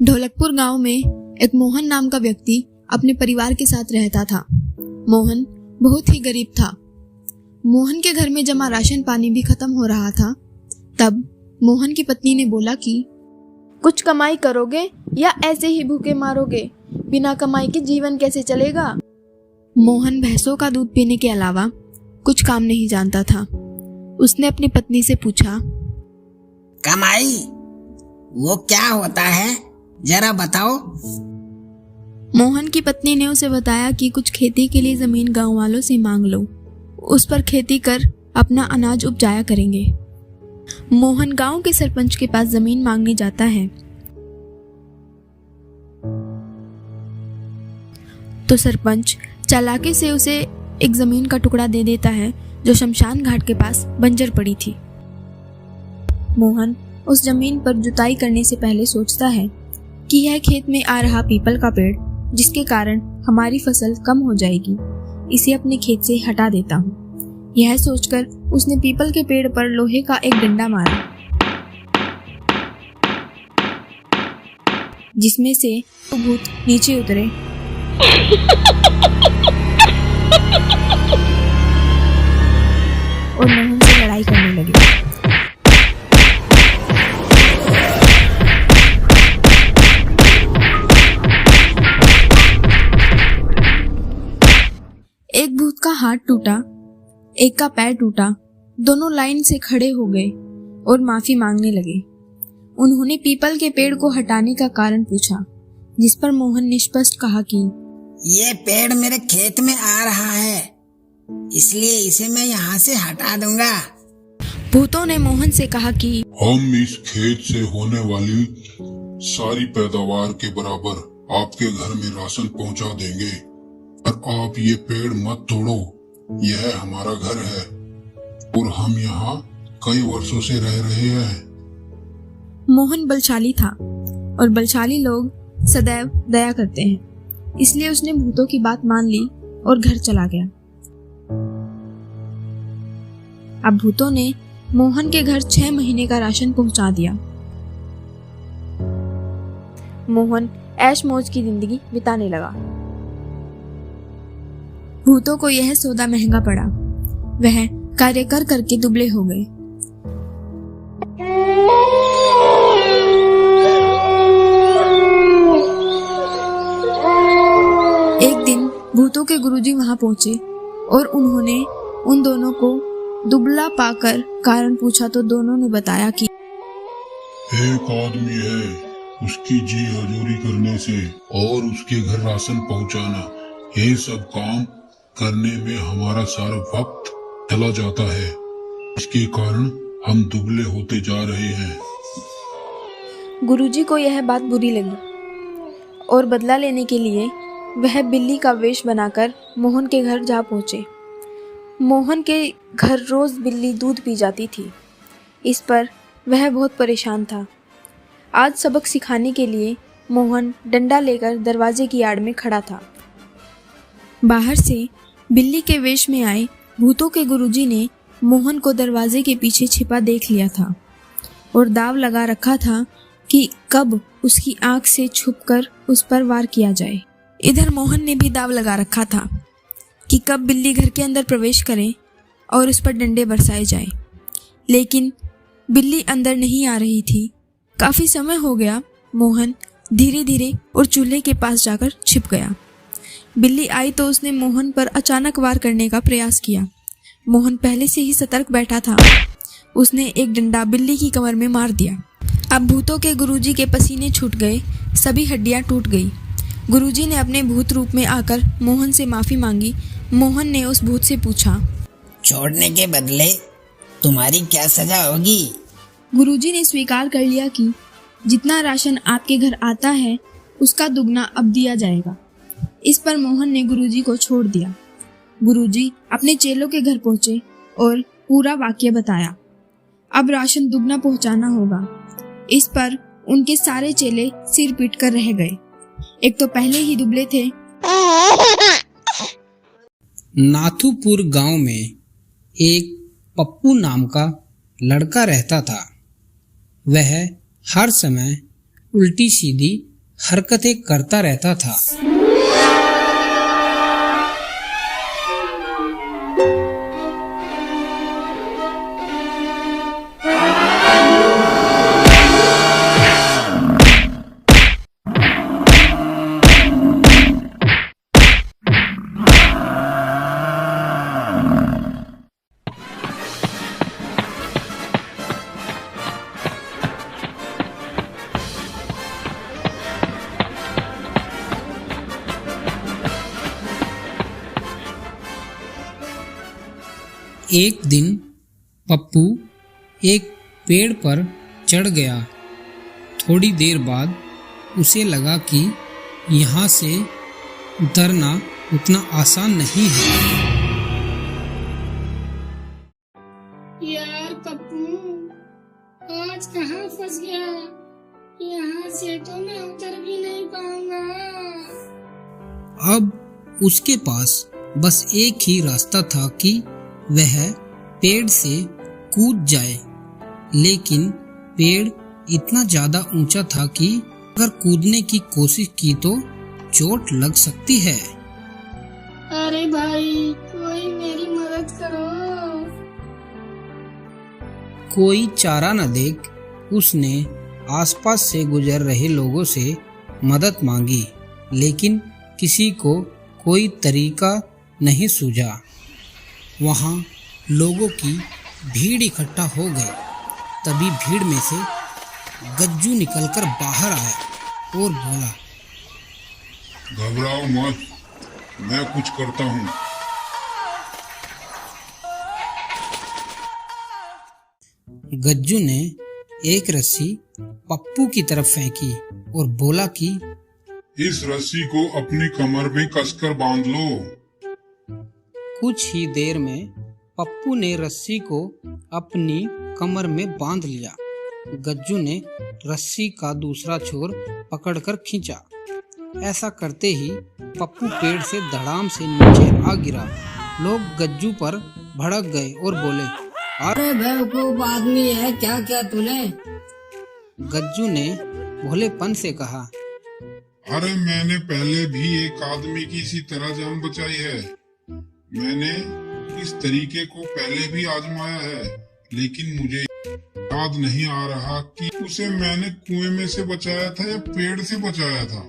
ढोलकपुर गांव में एक मोहन नाम का व्यक्ति अपने परिवार के साथ रहता था। मोहन बहुत ही गरीब था। मोहन के घर में जमा राशन पानी भी खत्म हो रहा था। तब मोहन की पत्नी ने बोला कि कुछ कमाई करोगे या ऐसे ही भूखे मारोगे? बिना कमाई के जीवन कैसे चलेगा? मोहन भैंसों का दूध पीने के अलावा कुछ काम नहीं जानता था। उसने अपनी पत्नी से पूछा, कमाई वो क्या होता है, जरा बताओ। मोहन की पत्नी ने उसे बताया कि कुछ खेती के लिए जमीन गांव वालों से मांग लो, उस पर खेती कर अपना अनाज उपजाया करेंगे। मोहन गांव के सरपंच के पास जमीन मांगने जाता है तो सरपंच चालाकी से उसे एक जमीन का टुकड़ा दे देता है जो शमशान घाट के पास बंजर पड़ी थी। मोहन उस जमीन पर जुताई करने से पहले सोचता है कि यह खेत में आ रहा पीपल का पेड़ जिसके कारण हमारी फसल कम हो जाएगी, इसे अपने खेत से हटा देता हूँ। यह सोचकर उसने पीपल के पेड़ पर लोहे का एक डंडा मारा, जिसमें से भूत नीचे उतरे और मोहन से लड़ाई करने लगे। एक भूत का हाथ टूटा, एक का पैर टूटा। दोनों लाइन से खड़े हो गए और माफी मांगने लगे। उन्होंने पीपल के पेड़ को हटाने का कारण पूछा, जिस पर मोहन ने स्पष्ट कहा कि ये पेड़ मेरे खेत में आ रहा है, इसलिए इसे मैं यहाँ से हटा दूंगा। भूतों ने मोहन से कहा कि हम इस खेत से होने वाली सारी पैदावार के बराबर आपके घर में राशन पहुँचा देंगे, पर आप ये पेड़ मत तोड़ो। यह हमारा घर है और हम यहाँ कई वर्षों से रह रहे हैं। मोहन बलशाली था और बलशाली लोग सदैव दया करते हैं, इसलिए उसने भूतों की बात मान ली और घर चला गया। अब भूतों ने मोहन के घर 6 महीने का राशन पहुंचा दिया। मोहन ऐश मौज की जिंदगी बिताने लगा। भूतों को यह सौदा महंगा पड़ा। वह कार्य कर करके दुबले हो गए। एक दिन भूतों के गुरुजी वहां पहुंचे और उन्होंने उन दोनों को दुबला पाकर कारण पूछा तो दोनों ने बताया कि एक आदमी है, उसकी जी हजूरी करने से और उसके घर राशन पहुंचाना, ये सब काम करने में हमारा सारा वक्त चला जाता है। इसके कारण हम दुबले होते जा रहे हैं। गुरुजी को यह बात बुरी लगी और बदला लेने के लिए वह बिल्ली का वेश बनाकर मोहन के घर जा पहुंचे। मोहन के घर रोज बिल्ली दूध पी जाती थी। इस पर वह बहुत परेशान था। आज सबक सिखाने के लिए मोहन डंडा लेकर दरवाजे की आड़ में खड़ा था। बाहर से बिल्ली के वेश में आए भूतों के गुरुजी ने मोहन को दरवाजे के पीछे छिपा देख लिया था और दाव लगा रखा था कि कब उसकी आंख से छुपकर उस पर वार किया जाए। इधर मोहन ने भी दाव लगा रखा था कि कब बिल्ली घर के अंदर प्रवेश करे और उस पर डंडे बरसाए जाए, लेकिन बिल्ली अंदर नहीं आ रही थी। काफी समय हो गया। मोहन धीरे धीरे और चूल्हे के पास जाकर छिप गया। बिल्ली आई तो उसने मोहन पर अचानक वार करने का प्रयास किया। मोहन पहले से ही सतर्क बैठा था। उसने एक डंडा बिल्ली की कमर में मार दिया। अब भूतों के गुरुजी के पसीने छूट गए, सभी हड्डियां टूट गई। गुरुजी ने अपने भूत रूप में आकर मोहन से माफी मांगी। मोहन ने उस भूत से पूछा, छोड़ने के बदले तुम्हारी क्या सजा होगी? गुरुजी ने स्वीकार कर लिया कि जितना राशन आपके घर आता है उसका दुगना अब दिया जाएगा। इस पर मोहन ने गुरुजी को छोड़ दिया। गुरुजी अपने चेलों के घर पहुंचे और पूरा वाक्य बताया। अब राशन दुगना पहुंचाना होगा। इस पर उनके सारे चेले सिर पीट कर रह गए। एक तो पहले ही दुबले थे। नाथुपुर गांव में एक पप्पू नाम का लड़का रहता था। वह हर समय उल्टी सीधी हरकतें करता रहता था। एक दिन पप्पू एक पेड़ पर चढ़ गया। थोड़ी देर बाद उसे लगा कि यहाँ से उतरना उतना आसान नहीं है। यार पप्पू, आज कहाँ फंस गया? यहाँ से तो मैं उतर भी नहीं पाऊंगा। अब उसके पास बस एक ही रास्ता था कि वह पेड़ से कूद जाए, लेकिन पेड़ इतना ज्यादा ऊंचा था कि अगर कूदने की कोशिश की तो चोट लग सकती है। अरे भाई, कोई मेरी मदद करो। कोई चारा न देख उसने आसपास से गुजर रहे लोगों से मदद मांगी, लेकिन किसी को कोई तरीका नहीं सूझा। वहाँ लोगों की भीड़ इकट्ठा हो गई। तभी भीड़ में से गज्जू निकलकर बाहर आया और बोला, घबराओ मत, मैं कुछ करता हूँ। गज्जू ने एक रस्सी पप्पू की तरफ फेंकी और बोला कि इस रस्सी को अपनी कमर में कसकर बांध लो। कुछ ही देर में पप्पू ने रस्सी को अपनी कमर में बांध लिया। गज्जू ने रस्सी का दूसरा छोर पकड़कर खींचा। ऐसा करते ही पप्पू पेड़ से धड़ाम से नीचे आ गिरा। लोग गज्जू पर भड़क गए और बोले, अरे बेवकूफ आदमी है, क्या क्या तूने? गज्जू ने भोलेपन से कहा, अरे मैंने पहले भी एक आदमी की इसी तरह जान बचाई है। मैंने इस तरीके को पहले भी आजमाया है, लेकिन मुझे याद नहीं आ रहा कि उसे मैंने कुएं में से बचाया था या पेड़ से बचाया था।